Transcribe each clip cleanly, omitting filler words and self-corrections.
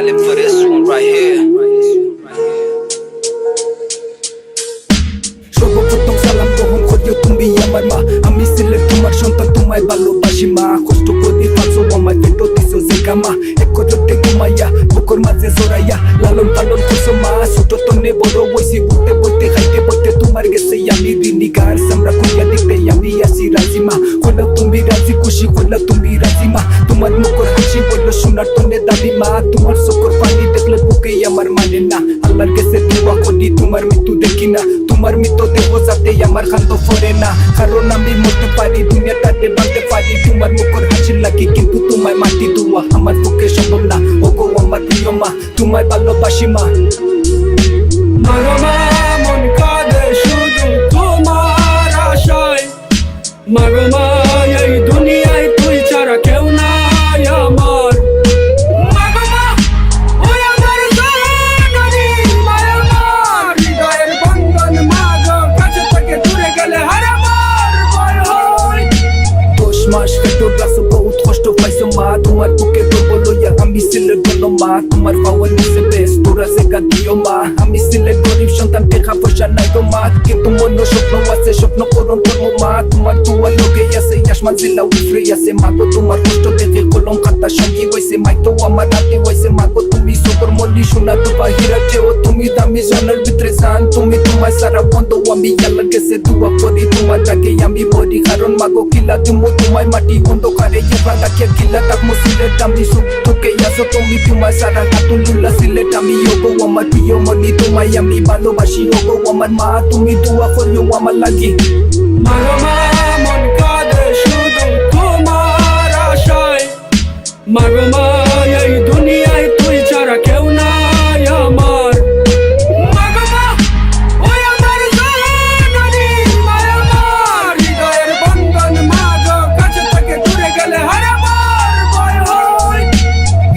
silent for this one right here. সর্বপ্রথম সালাম গ্রহণ করিও তুমি আমার মা, আমি ছিলে তোমার সন্তান, তোমায় ভালোবাসি মা। কষ্ট করে পাচ্ছ আমায় পেটো দিছো যে কামা, এক করতে ঘুমাইয়া বুকর মাঝে জড়াইয়া লালন পালন করছো মা। ছোট তনে বড় বইছি, বইতে বইতে খাইতে বইতে তোমার গেছে আমি ঋণী। গার সামরা কইয়া দিতে আমি আসি রাজি মা, কইলা তুমি রাজি খুশি, কইলা তুমি রাজি মা। তোমার মুখর হাসি বলল সোনার তনে দাবি মা, তোমার চোখের পানি দেখলে বুকে আমার মানে না। আল্লাহর কাছে দোয়া করি তোমার মৃত্যু দেখি না, তোমার মৃত্যু দেহ যাতে আমার কান্দ ফরে না। কারণ আমি মরতে পারি দুনিয়াটাতে বাঁধতে পারি তোমার মুখর হাসি লাগে, কিন্তু তোমায় মাটি দোয়া আমার পক্ষে সম্ভব না। ওগো আমার প্রিয় মা, তোমায় ভালোবাসি মা। মাগো মা মন কাঁদে শুধু তোমার আশায়, মাগো মা এই দুনিয়ায় তুই ছাড়া কেউ নাই আমার। মাগো মা ওই আমার জননী, মায়ের মার হৃদয়ের বন্ধন, মাগো কাছে থেকে দূরে গেলে হার আমার ভয় হয়। 10 মাস পেটো গাছ বহুত কষ্ট পাইছো মা, তোমার বুকে গর্ব লইয়া আমি সিলেট গেল মা। তোমার পাওয়ার নিচে বেশ তোরা জায়গা দিও মা, আমি সিলেট গরিব সন্তান, টাকা পয়সা নাই গো মা। কিন্তু মন স্বপ্ন আছে, স্বপ্ন পূরণ করবো মা। তোমার দোয়া লোকে আছে, আসমান জেলা উফরে আছে মাগো। তোমার কষ্ট দেখে কলম খাতা সঙ্গী হয়েছে, মাই তো আমার হাতে হয়েছে মাগো। তুমি সবর মল্লি সোনা দুবা হীরা চেও, তুমি দামি জানার ভিতরে জান। তুমি তোমার সারা বন্ধ, আমি আল্লাহর কাছে দোয়া করি তোমার ডাকে আমি মরি। কারণ মাগো কিলা তুমি তোমায় মাটি অন্ধকারে এবার রাখিয়া কিলা থাকবো সিলেট আমি। সুখ ঢুকে আসো তুমি তোমার সারা কাতুল্লা সিলেট আমি। ওগো আমার প্রিয় মনি, তোমায় আমি ভালোবাসি। ওগো আমার মা, তুমি দোয়া করিও আমার লাগি। মাগো মা মন কাঁদে শুধু তোমার আশায়, মাগো মা এই দুনিয়ায় তুই ছাড়া কেউ নাই আমার। মাগো মা ওই আমার জননী, মায়ের মার হৃদয়ের বন্ধন, মাগো কাছে থেকে দূরে গেলে হার আমার ভয় হয়।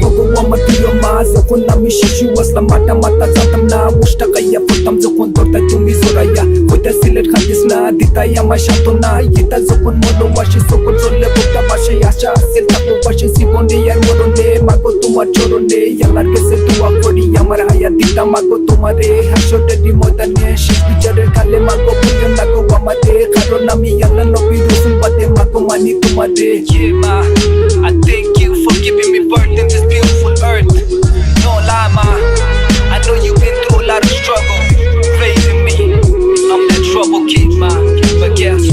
ওগো আমার প্রিয় মা, যখন আমি শিশু আসলাম মাটা মাথা জানতাম না। উষ্টা গাইয়া পড়তাম যখন ধরতাই তুমি জোরাইয়া, কইতা সিলেট খাদিস না দিতাই আমার সান্ত্বনা। এটা যখন মনোবাসী সকল চললে বুকটা বাসে, আশা আছে থাকবো পাশে জীবনে আর মরণে। মাগো তোমার চরণে আল্লাহর কাছে দোয়া করি আমার হায়াত দিতা মাগো তোমারে। হাসরের ময়দানে শেষ বিচারের কালে মাগো বলিও না গো আমারে। কারণ আমি আল্লাহ নবী রাসূল বাদে মাগো মানি তোমারে। Yeah, ma, I thank you for giving me birth in this beautiful earth. No lie, ma, I know you've been through a lot of struggle raising me. I'm that trouble kid, ma, but guess